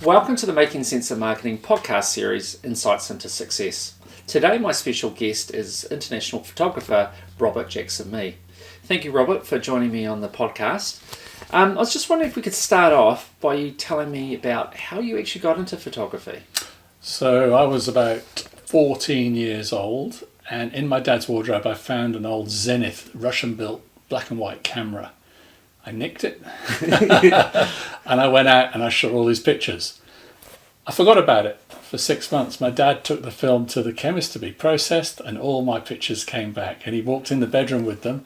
Welcome to the Making Sense of Marketing podcast series, Insights into Success. Today my special guest is international photographer Robert Jackson-Mee. Thank you, Robert, for joining me on the podcast. I was just wondering if we could start off by you telling me about how you actually got into photography. So I was about 14 years old, and in my dad's wardrobe I found an old Zenith Russian-built black and white camera. I nicked it and I went out and I shot all these pictures. I forgot about it for 6 months. My dad took the film to the chemist to be processed and all my pictures came back, and he walked in the bedroom with them.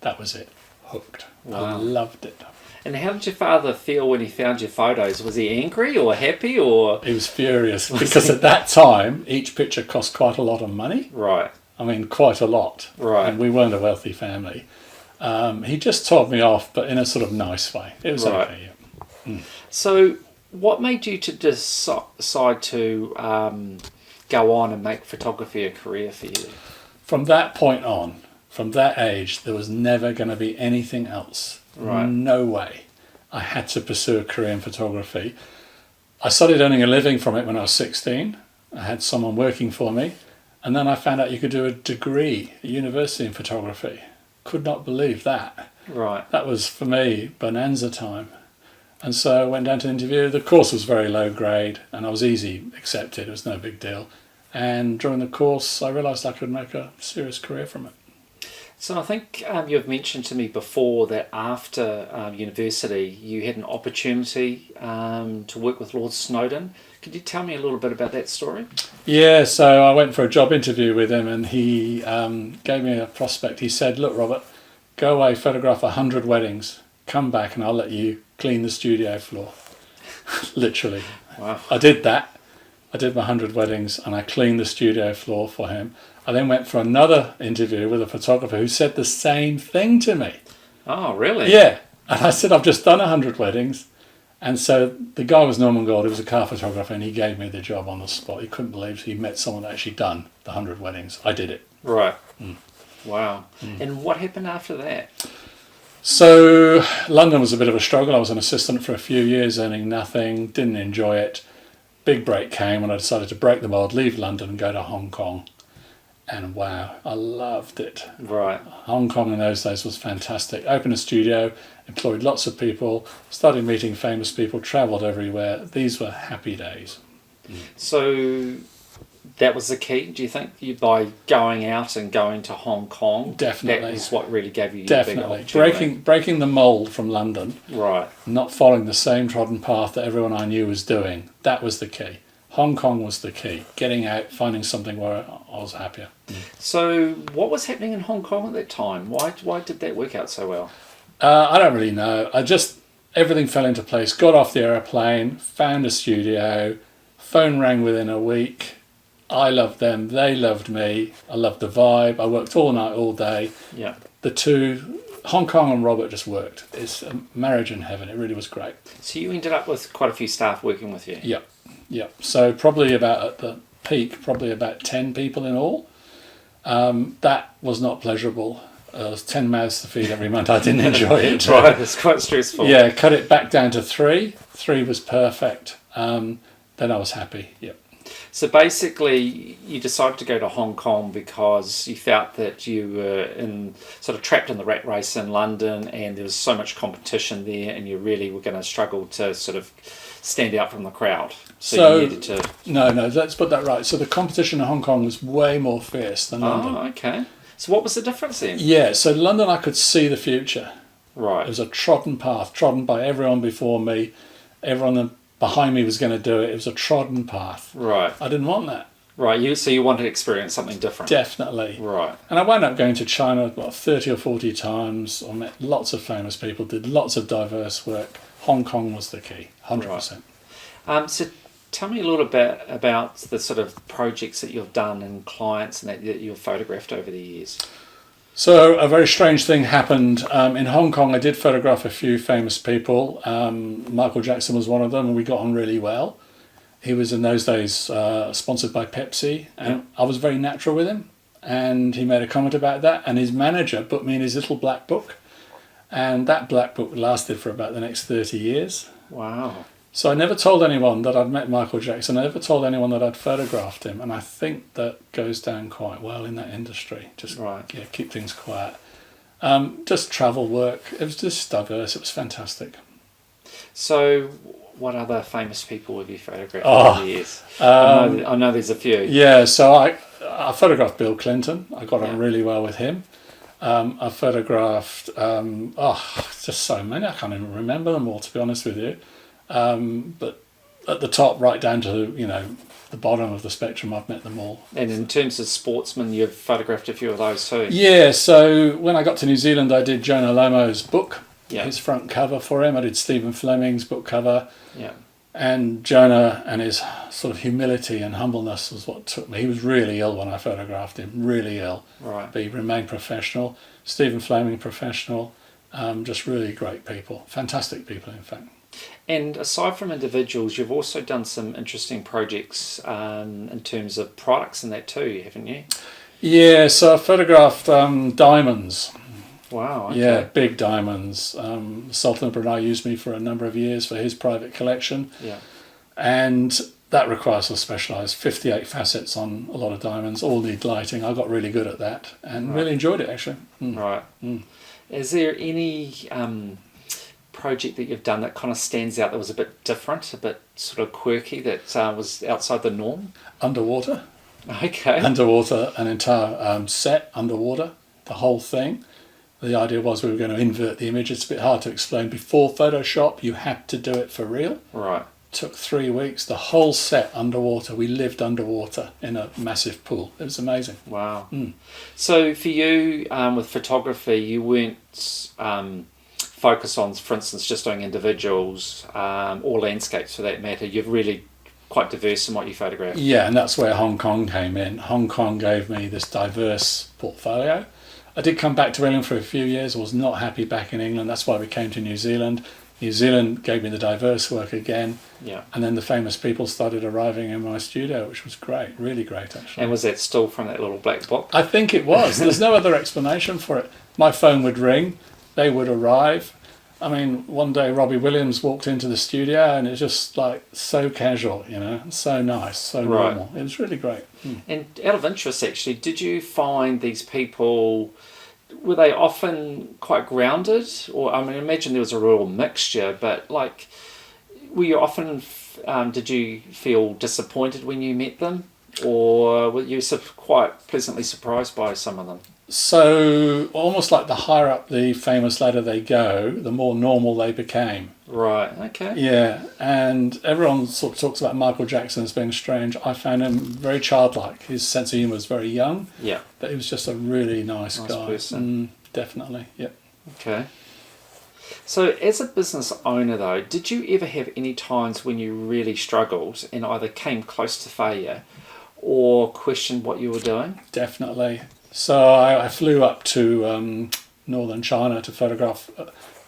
That was it. Hooked. Wow. I loved it. And how did your father feel when he found your photos? Was he angry or happy or...? He was furious because at that time each picture cost quite a lot of money. Right. I mean, quite a lot. Right. And we weren't a wealthy family. He just told me off, but in a sort of nice way. It was right. okay, yeah. So what made you to decide to go on and make photography a career for you? From that point on, from that age, there was never going to be anything else. Right. No way. I had to pursue a career in photography. I started earning a living from it when I was 16. I had someone working for me. And then I found out you could do a degree at university in photography. Could not believe that. Right. That was, for me, bonanza time. And so I went down to the interview. The course was very low grade and I was easy accepted. It was no big deal. And during the course, I realised I could make a serious career from it. So I think you've mentioned to me before that after university you had an opportunity to work with Lord Snowden. Could you tell me a little bit about that story? Yeah, so I went for a job interview with him and he gave me a prospect. He said, "Look, Robert, go away, photograph 100 weddings, come back and I'll let you clean the studio floor." Literally. Wow. I did that. I did my 100 weddings and I cleaned the studio floor for him. I then went for another interview with a photographer who said the same thing to me. Oh, really? Yeah. And I said, "I've just done 100 weddings. And so the guy was Norman Gold, he was a car photographer, and he gave me the job on the spot. He couldn't believe he met someone that actually done the 100 weddings. I did it. Right. Wow. And what happened after that? So London was a bit of a struggle. I was an assistant for a few years, earning nothing, didn't enjoy it. Big break came when I decided to break the mold, leave London and go to Hong Kong. And wow, I loved it. Right. Hong Kong in those days was fantastic. Opened a studio, employed lots of people, started meeting famous people, travelled everywhere. These were happy days. So that was the key, do you think? By going out and going to Hong Kong? Definitely. That was what really gave you Definitely. your big opportunity. Breaking the mould from London. Right. Not following the same trodden path that everyone I knew was doing. That was the key. Hong Kong was the key. Getting out, finding something where I was happier. So what was happening in Hong Kong at that time? Why did that work out so well? I don't really know. Everything fell into place. Got off the aeroplane, found a studio, phone rang within a week. I loved them, they loved me. I loved the vibe. I worked all night, all day. Yeah. The two, Hong Kong and Robert, just worked. It's a marriage in heaven. It really was great. So you ended up with quite a few staff working with you? Yep. So probably at the peak, probably about 10 people in all. That was not pleasurable. There was 10 mouths to feed every month. I didn't enjoy it. Right, it's quite stressful. Yeah, cut it back down to 3. 3 was perfect. Then I was happy. Yep. So basically, you decided to go to Hong Kong because you felt that you were trapped in the rat race in London, and there was so much competition there, and you really were going to struggle to sort of stand out from the crowd. So you needed to... No, let's put that right. So the competition in Hong Kong was way more fierce than London. Oh, okay. So what was the difference then? Yeah, so London I could see the future. Right. It was a trodden path, trodden by everyone before me. Everyone behind me was going to do it. It was a trodden path. Right. I didn't want that. Right. So you wanted to experience something different. Definitely. Right. And I wound up going to China 30 or 40 times. I met lots of famous people, did lots of diverse work. Hong Kong was the key, 100%. Right. So tell me a little bit about the sort of projects that you've done and clients and that you've photographed over the years. So a very strange thing happened. In Hong Kong, I did photograph a few famous people. Michael Jackson was one of them, and we got on really well. He was in those days sponsored by Pepsi, and I was very natural with him. And he made a comment about that, and his manager put me in his little black book. And that black book lasted for about the next 30 years. Wow. So I never told anyone that I'd met Michael Jackson. I never told anyone that I'd photographed him. And I think that goes down quite well in that industry. Just keep things quiet. Just travel work. It was just diverse. It was fantastic. So what other famous people have you photographed over the years? I know there's a few. Yeah, so I photographed Bill Clinton. I got on really well with him. I photographed, just so many. I can't even remember them all, to be honest with you. But at the top, right down to, the bottom of the spectrum, I've met them all. And in terms of sportsmen, you've photographed a few of those too? Yeah, so when I got to New Zealand, I did Jonah Lomo's book, his front cover for him. I did Stephen Fleming's book cover. Yeah. And Jonah and his sort of humility and humbleness was what took me. He was really ill when I photographed him, really ill. Right. But he remained professional. Stephen Fleming, professional. Just really great people. Fantastic people, in fact. And aside from individuals, you've also done some interesting projects in terms of products and that too, haven't you? Yeah, so I photographed diamonds. Wow, okay. Yeah, big diamonds. Sultan of Brunei used me for a number of years for his private collection. Yeah. And that requires a specialised 58 facets on a lot of diamonds, all need lighting. I got really good at that and really enjoyed it, actually. Right. Is there any project that you've done that kind of stands out that was a bit different, a bit sort of quirky, that was outside the norm? Underwater. Okay. Underwater, an entire set underwater, the whole thing. The idea was we were going to invert the image. It's a bit hard to explain. Before Photoshop, you had to do it for real. Right. Took 3 weeks. The whole set underwater. We lived underwater in a massive pool. It was amazing. Wow. So for you, with photography, you weren't focused on, for instance, just doing individuals or landscapes for that matter. You're really quite diverse in what you photograph. Yeah, and that's where Hong Kong came in. Hong Kong gave me this diverse portfolio. I did come back to England for a few years. I was not happy back in England. That's why we came to New Zealand. New Zealand gave me the diverse work again. Yeah. And then the famous people started arriving in my studio, which was great, really great, actually. And was that still from that little black box? I think it was. There's no other explanation for it. My phone would ring. They would arrive. I mean, one day Robbie Williams walked into the studio and it was just like so casual, so nice, so normal. It was really great. And out of interest, actually, did you find these people, were they often quite grounded? Or, I mean, imagine there was a real mixture, but like, were you often, did you feel disappointed when you met them? Or were you quite pleasantly surprised by some of them? So almost like the higher up the famous ladder they go, the more normal they became. Right, okay. Yeah, and everyone sort of talks about Michael Jackson as being strange. I found him very childlike. His sense of humour was very young. Yeah. But he was just a really nice guy. Person. Definitely, yep. Okay. So as a business owner though, did you ever have any times when you really struggled and either came close to failure or questioned what you were doing? Definitely. So I flew up to northern China to photograph,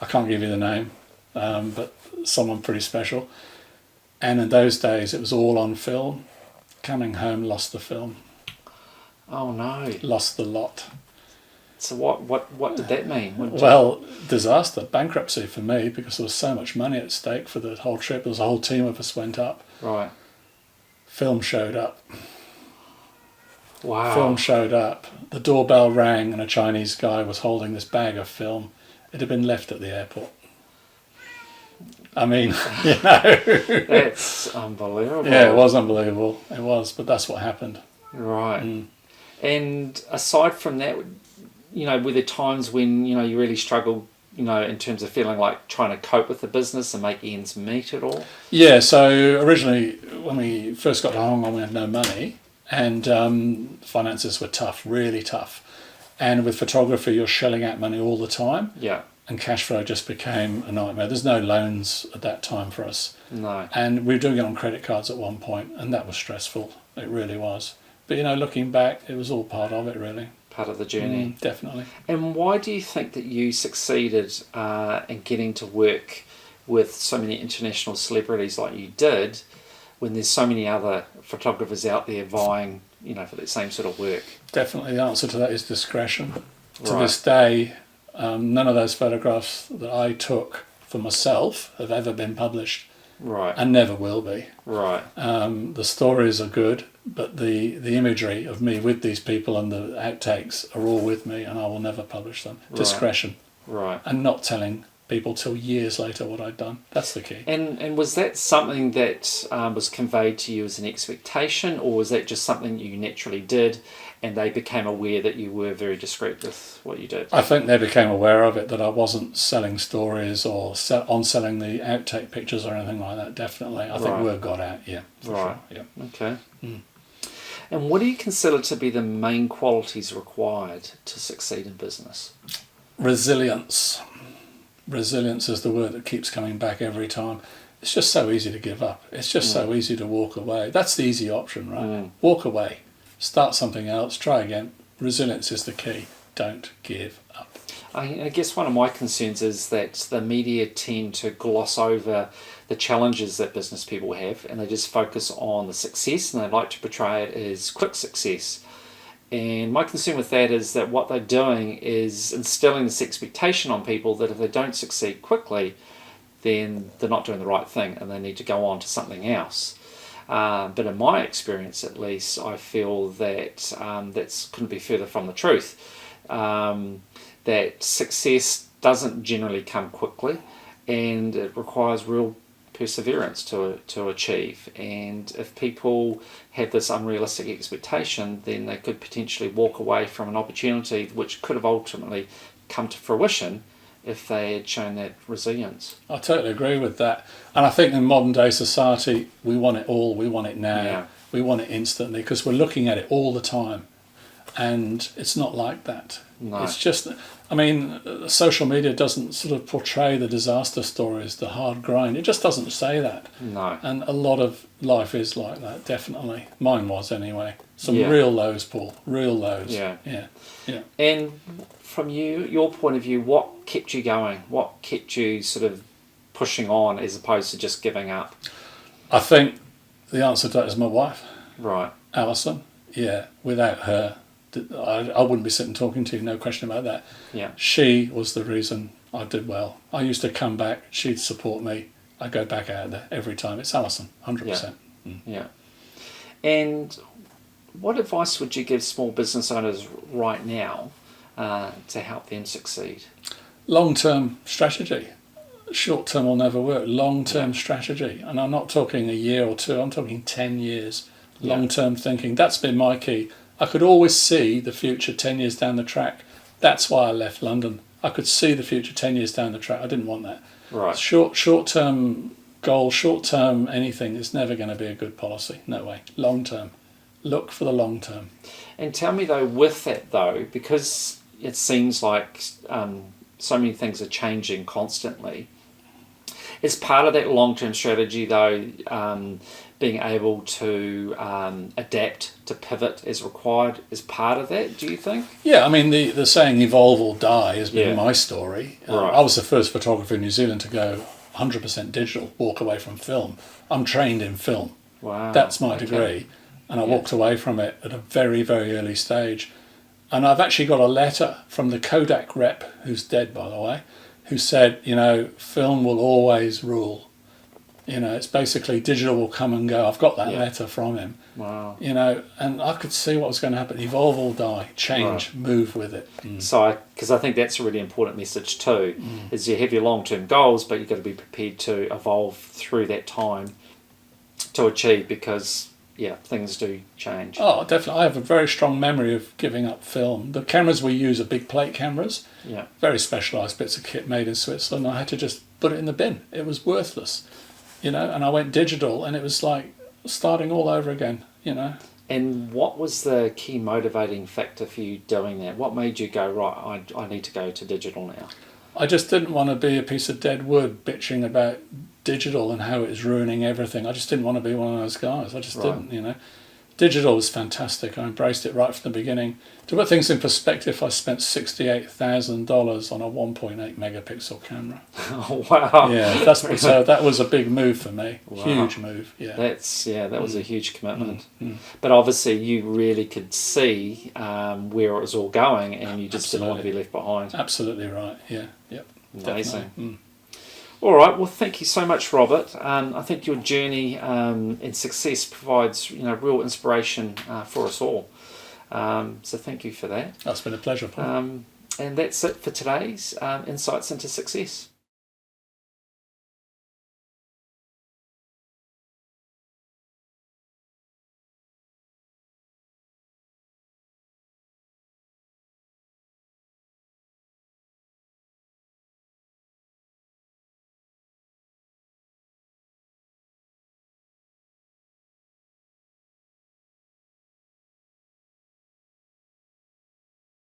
I can't give you the name, but someone pretty special. And in those days it was all on film. Coming home, lost the film. Oh no. Lost the lot. So what did that mean? Well, disaster, bankruptcy for me, because there was so much money at stake for the whole trip. There was a whole team of us went up. Right. Film showed up. Wow. Film showed up. The doorbell rang and a Chinese guy was holding this bag of film. It had been left at the airport. I mean, That's unbelievable. Yeah, it was unbelievable. It was, but that's what happened. Right. And aside from that, were there times when, you really struggled, in terms of feeling like trying to cope with the business and make ends meet at all? Yeah, so originally when we first got to Hong Kong, we had no money. And finances were tough, really tough. And with photography, you're shelling out money all the time. Yeah. And cash flow just became a nightmare. There's no loans at that time for us. No. And we were doing it on credit cards at one point, and that was stressful. It really was. But, looking back, it was all part of it, really. Part of the journey. Definitely. And why do you think that you succeeded in getting to work with so many international celebrities like you did, when there's so many other photographers out there vying, for that same sort of work? Definitely the answer to that is discretion. To this day, none of those photographs that I took for myself have ever been published. Right. and never will be. Right. The stories are good, but the imagery of me with these people and the outtakes are all with me, and I will never publish them. Right. Discretion. Right. And not telling people till years later what I'd done. That's the key. And was that something that was conveyed to you as an expectation, or was that just something you naturally did and they became aware that you were very discreet with what you did? I think they became aware of it, that I wasn't selling stories or on-selling the outtake pictures or anything like that, definitely. I think word got out, yeah. Right. Sure, yeah. Okay. And what do you consider to be the main qualities required to succeed in business? Resilience. Resilience is the word that keeps coming back every time. It's just so easy to give up. It's just so easy to walk away. That's the easy option, right? Walk away. Start something else. Try again. Resilience is the key. Don't give up. I guess one of my concerns is that the media tend to gloss over the challenges that business people have, and they just focus on the success, and they like to portray it as quick success. And my concern with that is that what they're doing is instilling this expectation on people that if they don't succeed quickly, then they're not doing the right thing and they need to go on to something else. But in my experience, at least, I feel that that couldn't be further from the truth. That success doesn't generally come quickly, and it requires real perseverance to achieve. And if people have this unrealistic expectation, then they could potentially walk away from an opportunity which could have ultimately come to fruition if they had shown that resilience. I totally agree with that. And I think in modern day society, we want it all, we want it now, we want it instantly, because we're looking at it all the time. And it's not like that. No. It's just, I mean, social media doesn't sort of portray the disaster stories, the hard grind. It just doesn't say that. No. And a lot of life is like that, definitely. Mine was anyway. Some real lows, Paul, real lows. Yeah. Yeah. And from your point of view, what kept you going? What kept you sort of pushing on as opposed to just giving up? I think the answer to that is my wife. Right. Alison. Yeah, without her, I wouldn't be sitting talking to you, no question about that. Yeah. She was the reason I did well. I used to come back, she'd support me. I go back out there every time. It's Alison, 100%. Yeah. And what advice would you give small business owners right now to help them succeed? Long-term strategy. Short-term will never work. Long-term strategy. And I'm not talking a year or two, I'm talking 10 years. Long-term thinking. That's been my key. I could always see the future 10 years down the track. That's why I left London. I could see the future 10 years down the track. I didn't want that. Right. Short-term goal, short-term anything is never going to be a good policy. No way. Long-term. Look for the long-term. And tell me, though, with that, though, because it seems like so many things are changing constantly, is part of that long-term strategy, though, being able to adapt, to pivot as required, is part of that, do you think? Yeah, I mean, the saying evolve or die has been my story. Right. I was the first photographer in New Zealand to go 100% digital, walk away from film. I'm trained in film. Wow. That's my degree. And I walked away from it at a very, very early stage. And I've actually got a letter from the Kodak rep, who's dead, by the way, who said, film will always rule. It's basically digital will come and go. I've got that letter from him. Wow. And I could see what was going to happen. Evolve or die. Change. Move with it. So, because I think that's a really important message too, is you have your long-term goals, but you've got to be prepared to evolve through that time to achieve, because things do change. Oh, definitely. I have a very strong memory of giving up film. The cameras we use are big plate cameras. Yeah. Very specialised bits of kit made in Switzerland. I had to just put it in the bin. It was worthless, and I went digital, and it was like starting all over again, And what was the key motivating factor for you doing that? What made you go, right, I need to go to digital now? I just didn't want to be a piece of dead wood bitching about digital and how it's ruining everything. I just didn't want to be one of those guys. I just didn't. Digital was fantastic. I embraced it right from the beginning. To put things in perspective, I spent $68,000 on a 1.8 megapixel camera. Oh, wow. Yeah, so that was a big move for me. Wow. Huge move. Yeah. That was a huge commitment. But obviously you really could see where it was all going, and you just didn't want to be left behind. Absolutely right. Yeah. Yep. Amazing. All right. Well, thank you so much, Robert. I think your journey in success provides real inspiration for us all. So thank you for that. That's been a pleasure, Paul. And that's it for today's Insights into Success.